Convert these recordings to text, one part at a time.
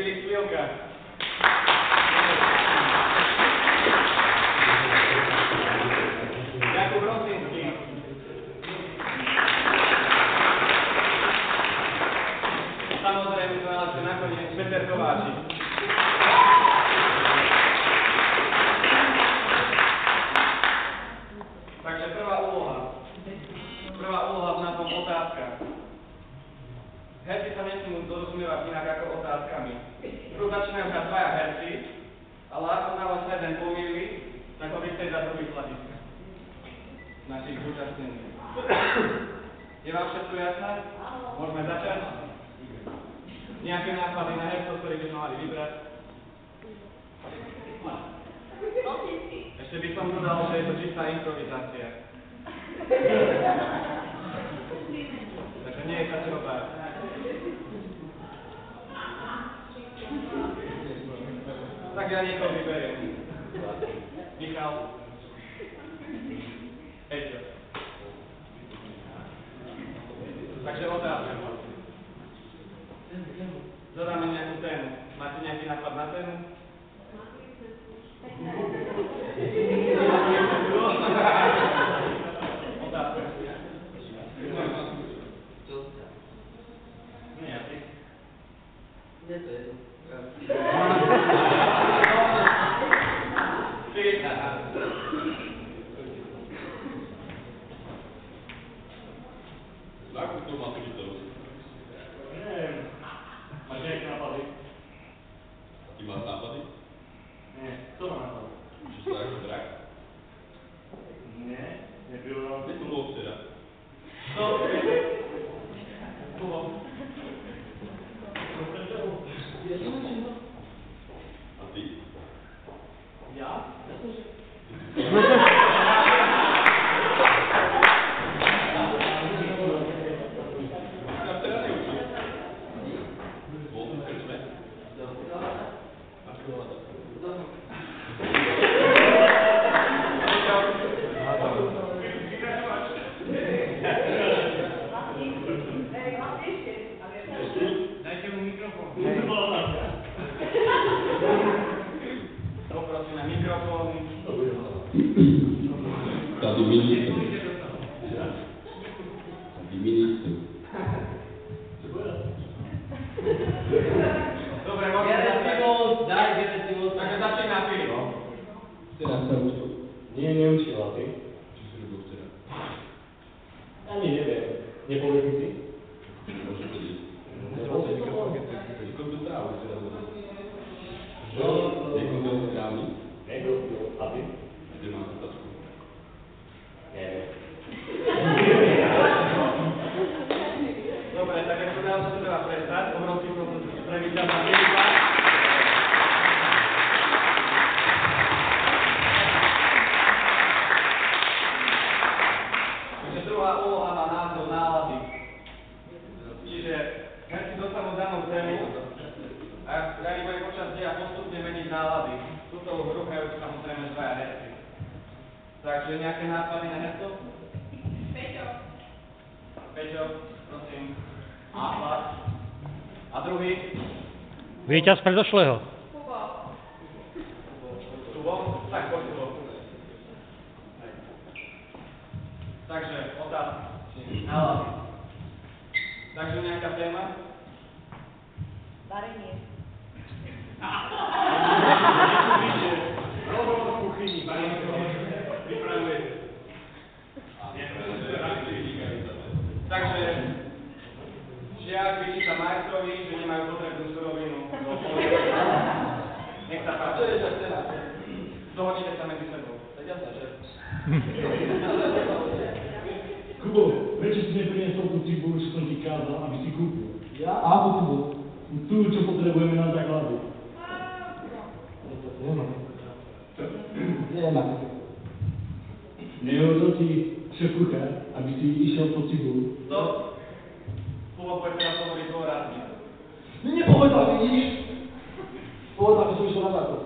Filip Chvíľka. Jakub Rosinsky. Samozrejme, to najlepšie nakoniec Peter Kováčik. Takže prvá úloha. Prvá úloha v názvom otázka. Herci sa nesmú dorozumievať inak ako otázkami. Prv začínajú hrať dvaja herci, ale ako náhle sa jeden pomýli, tak ho vystrieda druhý z hľadiska. Našich zúčastnených. Je vám všetko jasné? Môžeme začať? Nejaké nápady na hercov, ktoré by sme mali vybrať? Ešte by som dodal, že je to čistá improvizácia. Takže nie je sa čoho báť. Tak ja niekoho vyberiem. Michal. Peťo. Takže otázka. Zadáme nejakú tému. Máte nejaký nápad na tému? Otázka. Nie, a ty? Nie, to je to. Ako to máte kytaru? Neviem. Máš nejaké nápady? A ty máš nápady? Nie. Kto má nápady? Čiže to ako drak? Nie. Nebylo. Kde som bol včera? Kto? Kubo. A ty? Ja? Ja včera neučil. Bol som v krčme? A čo bola to? Dajte mu mikrofón. Poprosíme mikrofóny. Tady minister. Tady minister. Dobre, môžeme začať. Daj, Genetivus. Takže začína Filip. Včera sa učil. Nie, neučila, ty. Čo si robil včera? Ani neviem. Nepoviem si? Môžeš vedieť. Nepoviem si. Koľko trávu včera bolo? Čo? Nekoľko trávny? Nekoľko. A ty? Kde máš tačku? Neviem. Dobre, tak ako dám sa treba prestať, obrovský proces prevítam na Filipa. Takže druhá úloha má názov nálady. Čiže herci dostanú danú tému a ja bude počas deja postupne meniť nálady. Tuto hru hrajú samozrejme dvaja herci. Takže nejaké nápady na hercov? Peťo, prosím. Nápad. A druhý? Víťaz predošlého. Kubo? Tak, poď Kubo. Takže, otázka. Nálady. Takže nejaká téma? Varenie. Robot v kuchyni, varenie pripravuje. Takže žiak vyčíta majstrovi, že nemajú potrebnú surovinu do polievky. Nech sa páči. Čo je to teraz? Dohodnite sa medzi sebou. Tak ja sa, že? Kubo, prečo si nepriniesol tú cibulu, čo som ti kázal, aby si kúpil? Ja? Ako tu bol? Tú, čo potrebujeme na základu. Nemám. Čo? Nemám. Nehovoril ti šéf kuchár, aby si išiel po cibulu. Stop. Kubo bude teraz hovoriť dôrazne. Nepovedal mi nič. Povedal, že som išiel na základ.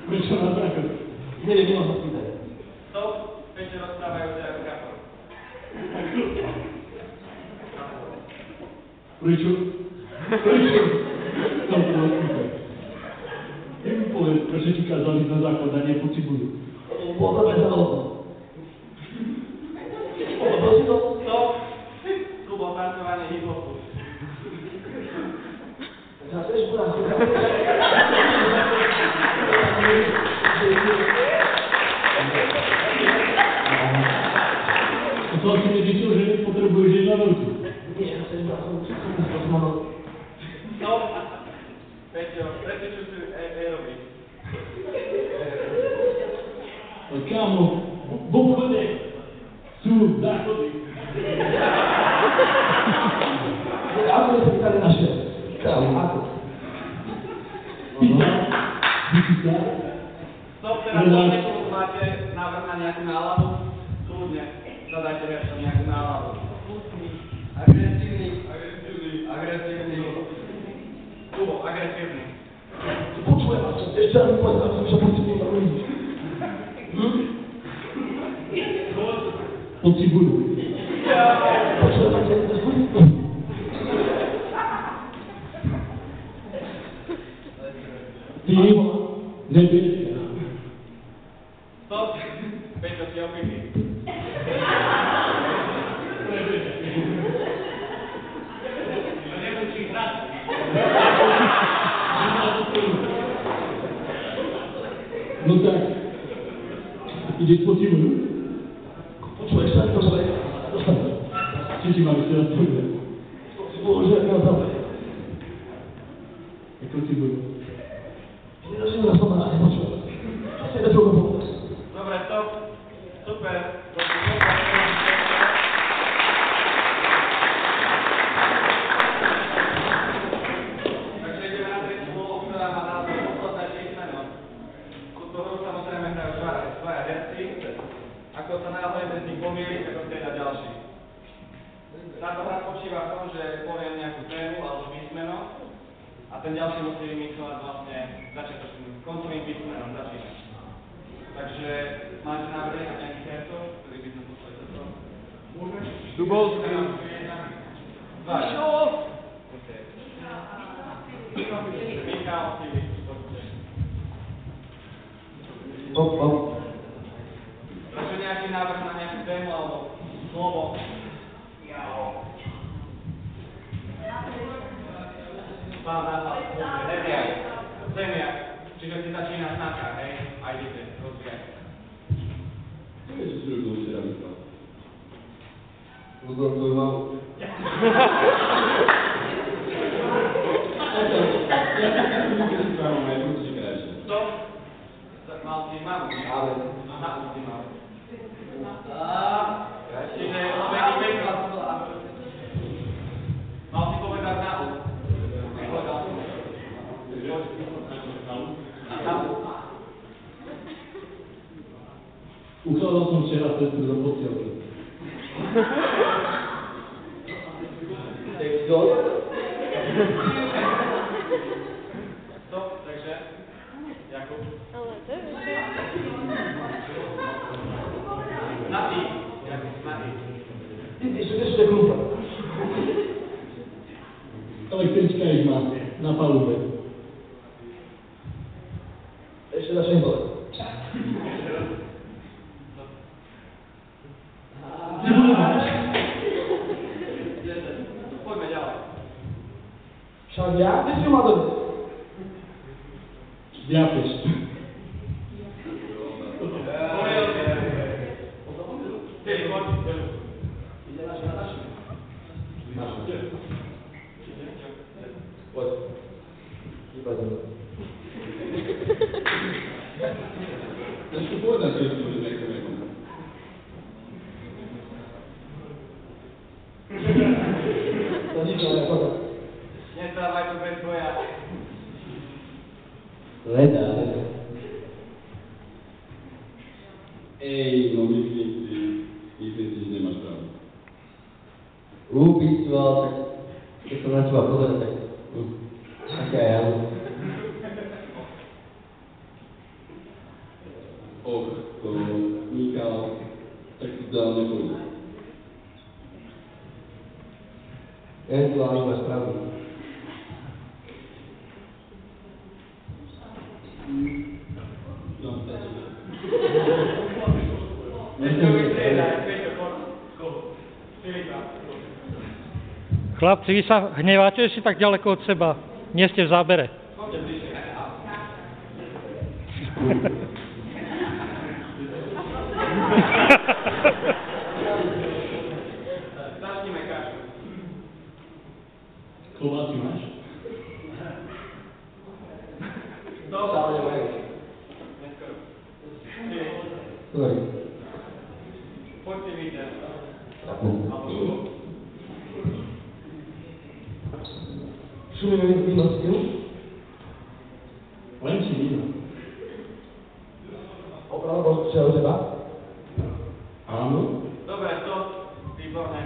Prečo na základ? Neviem, nemám sa spýtať. Stop. Peťo rozprávajú sa ako kapor. Prečo? Prečo? To bolo super. Jak mi povedz, prečo ti kázali na základ a nie po cibulu? Bolo to bezalo. Bolo si to? Stop! Tu bol tancovanie hip-hopu. Zase budem si A to asi nezistil, že potrebuješ ísť na veľkú. Nie, ja sa som Stop! Peťo, prečo čo si robíš? Kámo, v obchode sú záchody. Ako je to pýtali naše? Ako? Pýta. Stop, teraz niekomu máte návrh na nejakú náladu? Kľudne, zadajte veršom nejakú náladu. Agresívny. Kubo, agresívny. Počujem vás, ešte raz mi povedz, ako som sa pocítil na ľudí. Po cibulu. Počujem vás, jak to zvúť. Ty nebieska. Stop! Peťo, si opitý. No tak, ideš po cibulu? Počuješ sa, to zle. Či ti mám ešte raz povedať? To si bohužiaľ neoddávaj. Ako cibulu. Nerozumiem na slova, nepočujem. Asi na čo ho povedať. Dobre, stop. Super. Takže ideme na tretiu úlohu, ktorá má názov posledné písmeno. Túto hru samozrejme hrajú dvaja herci. Ako sa náhle jeden z nich pomýli, tak odtiaľ ďalší. Táto hra spočíva v tom, že poviem nejakú tému alebo písmeno a ten ďalší musí vymýšľať vlastne začiatočným koncovým písmenom začínať. Takže máte návrhy na nejakých hercov, ktorí by sme poslali do toho? Dubovský. Čo? Michal, Filip, poďte. Takže nejaký návrh na nejakú tému alebo slovo? Pán nápad, Zemiak. Zemiak. Čiže si začína značka, hej? A idete, rozvíjať. Vieš, že si robil včera myslel. Poznám tvoju mamu. Ja sa keď si tvoja mama je určite krajšia. Kto? Mal si mamu, nie? Ale. Aha, si mal. Čiže zmení pekla. Mal si povedať na úd. Nepovedal som. Ukladal som včera cestu do postielky. Stop, takže Jakub. Ale to je Na ty. Jakub, na ty. Ešte kľúpa. Električka ich má na palube. Ešte na šembole. Poďme ďalej. Však ja? Ty si ju má dobre. Diapeš. Filip, poď. Poď. Iba dobre. Ešte povedať, že to bude nechcem nekom. To nič, ale chodá. Nedávaj to bez boja. Leda. Ej, no myslím si, že nemáš pravdu. Úpistvo, tak keď som na teba pozerať, tak taká je áno. Och, to Michal, tak si dal nepôjde. Eventuálne máš pravdu. Filipa. Chlapci, vy sa hneváte, že si tak ďaleko od seba. Nie ste v zábere. Poďte bližšie. Začníme kašu. Klobásy máš? Dobre. Sále, Neskoro. Ktorý? Poďte víťaz. Takú. Alebo šulo. Šumíme víno s tým? Len si víno. Opravdu, čo je o teba? Áno. Dobre, stop. Výborné.